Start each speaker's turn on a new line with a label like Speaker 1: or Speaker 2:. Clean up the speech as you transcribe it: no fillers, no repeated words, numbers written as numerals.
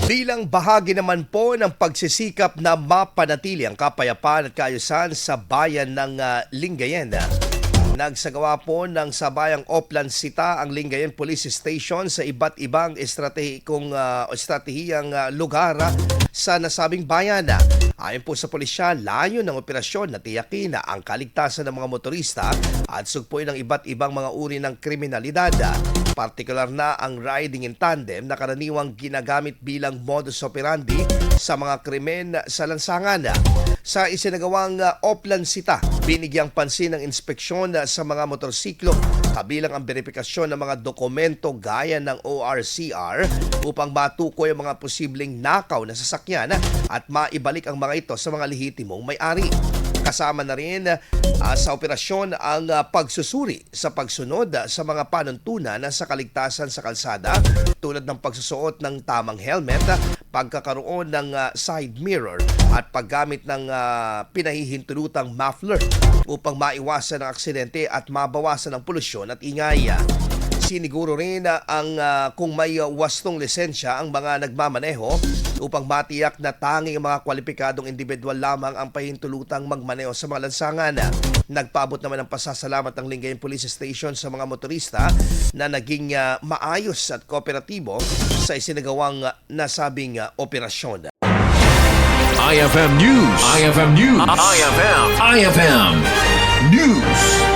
Speaker 1: Bilang bahagi naman po ng pagsisikap na mapanatili ang kapayapaan at kaayusan sa bayan ng Lingayen, nagsagawa po ng sabayang Oplan Sita ang Lingayen Police Station sa iba't ibang estratehiyang lugar sa nasabing bayan. Ayon po sa pulisya, layo ng operasyon na tiyakin ang kaligtasan ng mga motorista at sugpuin ng iba't ibang mga uri ng kriminalidad. Partikular na ang riding in tandem na karaniwang ginagamit bilang modus operandi sa mga krimen sa lansangan. Sa isinagawang Oplan Sita, binigyang pansin ng inspeksyon sa mga motorsiklo kabilang ang verifikasyon ng mga dokumento gaya ng ORCR upang matukoy ang mga posibleng nakaw na sasakyan at maibalik ang mga ito sa mga lehitimong may-ari. Kasama na rin sa operasyon ang pagsusuri sa pagsunod sa mga panuntunan sa kaligtasan sa kalsada tulad ng pagsusuot ng tamang helmet, pagkakaroon ng side mirror at paggamit ng pinahihintulutang muffler upang maiwasan ang aksidente at mabawasan ang polusyon at ingay. Siniguro rin kung may wastong lisensya ang mga nagmamaneho upang matiyak na tanging mga kwalipikadong individual lamang ang pahintulutang magmaneho sa mga lansangan. Nagpaabot naman ng pasasalamat ng Lingayen Police Station sa mga motorista na naging maayos at kooperatibo sa isinagawang nasabing operasyon.
Speaker 2: IFM News. IFM News. IFM News.